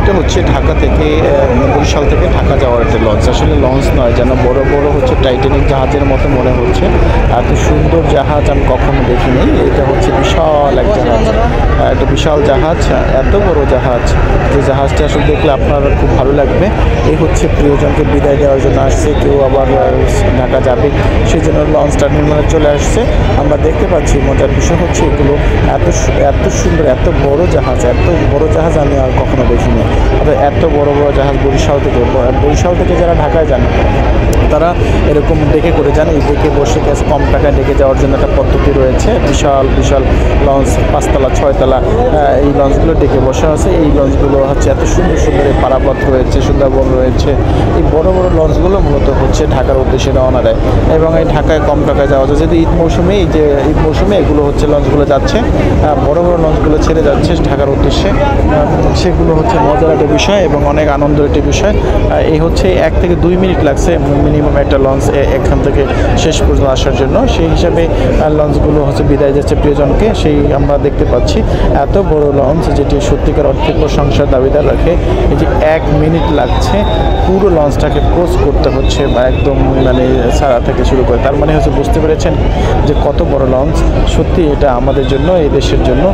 এটা হচ্ছে ঢাকা থেকে বরিশাল থেকে ঢাকা যাওয়ার একটা লঞ্চ। আসলে লঞ্চ নয়, যেন বড় বড় হচ্ছে টাইটানিক জাহাজের মতো মনে হচ্ছে। এত সুন্দর জাহাজ আমি কখনো দেখিনি। এটা হচ্ছে বিশাল এক জাহাজ, একটা বিশাল জাহাজ, এত বড় জাহাজ যে জাহাজটা আসলে দেখলে আপনার খুব ভালো লাগবে। এই হচ্ছে প্রিয়জনকে বিদায় দেওয়ার জন্য আসছে, কেউ আবার ঢাকা যাবে সেই জন্য লঞ্চটা নির্মাণে চলে আসছে। আমরা দেখতে পাচ্ছি, মজার বিষয় হচ্ছে এগুলো এত সুন্দর, এত বড় জাহাজ, এত বড় জাহাজ আমি আর কখনো দেখিনি। এত বড় বড় জাহাজ বরিশাল থেকে যারা ঢাকায় যান তারা এরকম ডেকে করে যান। এই ডেকে বসে গেছে, কম টাকায় ডেকে যাওয়ার জন্য একটা পদ্ধতি রয়েছে। বিশাল বিশাল লঞ্চ, 5 তলা 6 তলা এই লঞ্চগুলো ডেকে বসা আছে। এই লঞ্চগুলো হচ্ছে এত সুন্দর সুন্দর, এই পারাপথ রয়েছে, সুন্দরবন রয়েছে। এই বড় বড় লঞ্চগুলো মূলত হচ্ছে ঢাকার উদ্দেশ্যে রওনা দেয় এবং এই ঢাকায় কম টাকায় যাওয়া যায়। যদি ঈদ মৌসুমে, ঈদ মৌসুমে এগুলো হচ্ছে লঞ্চগুলো যাচ্ছে, বড় বড় লঞ্চগুলো ছেড়ে যাচ্ছে ঢাকার উদ্দেশ্যে। সেগুলো হচ্ছে মজার একটা বিষয় এবং অনেক আনন্দের একটি বিষয়। এই হচ্ছে 1 থেকে 2 মিনিট লাগছে মিনিমাম একটা লঞ্চ এখান থেকে শেষ পর্যন্ত আসার জন্য। সেই হিসাবে লঞ্চগুলো হচ্ছে বিদায় যাচ্ছে প্রিয়জনকে, সেই আমরা দেখতে পাচ্ছি। এত বড় লঞ্চ যেটি সত্যিকার অর্থে প্রশংসার দাবিদার রাখে। এই যে 1 মিনিট লাগছে পুরো লঞ্চটাকে ক্রস করতে হচ্ছে, বা একদম মানে সারা থেকে শুরু করে। তার মানে হচ্ছে বুঝতে পেরেছেন যে কত বড় লঞ্চ। সত্যি এটা আমাদের জন্য, এই দেশের জন্য,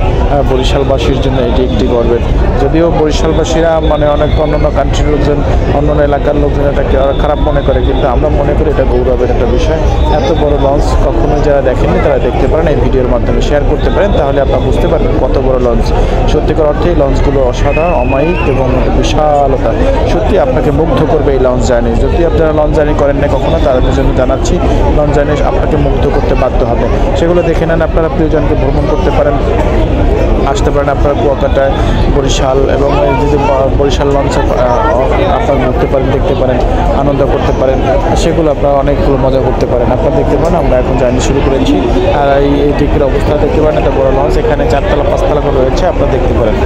বরিশালবাসীর জন্য এটি একটি গর্বের। যদিও বরিশালবাসীরা মানে অনেক অন্যান্য কান্ট্রির লোকজন, অন্যান্য এলাকার লোকজন এটাকে খারাপ মনে করে, কিন্তু আমরা মনে করি এটা গৌরবের একটা বিষয়। এত বড় লঞ্চ কখনো যারা দেখেননি তারা দেখতে পারেন, এই ভিডিওর মাধ্যমে শেয়ার করতে পারেন, তাহলে আপনারা বুঝতে পারবেন কত বড় লঞ্চ। সত্যিকার অর্থে এই লঞ্চগুলো অসাধারণ, অমায়িক এবং বিশালতা। সত্যি আপনাকে মুগ্ধ করবে এই লঞ্চ জার্নি। যদি আপনারা লঞ্চ জার্নি করেন না কখনো, তাদের জন্য জানাচ্ছি, লঞ্চ জার্নি আপনাকে মুগ্ধ করতে বাধ্য হবে। সেগুলো দেখে নেন, আপনারা প্রিয়জনকে ভ্রমণ করতে পারেন, আসতে পারেন আপনারা কুয়াকাটায়, বরিশাল, এবং যদি বরিশাল লঞ্চে আপনারা ঘুরতে পারেন, দেখতে পারেন, আনন্দ করতে পারেন, সেগুলো আপনারা অনেকগুলো মজা করতে পারেন। আপনারা দেখতে পারেন আমরা এখন জার্নি শুরু করেছি। আর এই দিকের অবস্থা দেখতে পারেন, একটা বড় লঞ্চ, এখানে 4 তলা 5 তলা করে রয়েছে, আপনারা দেখতে পারেন।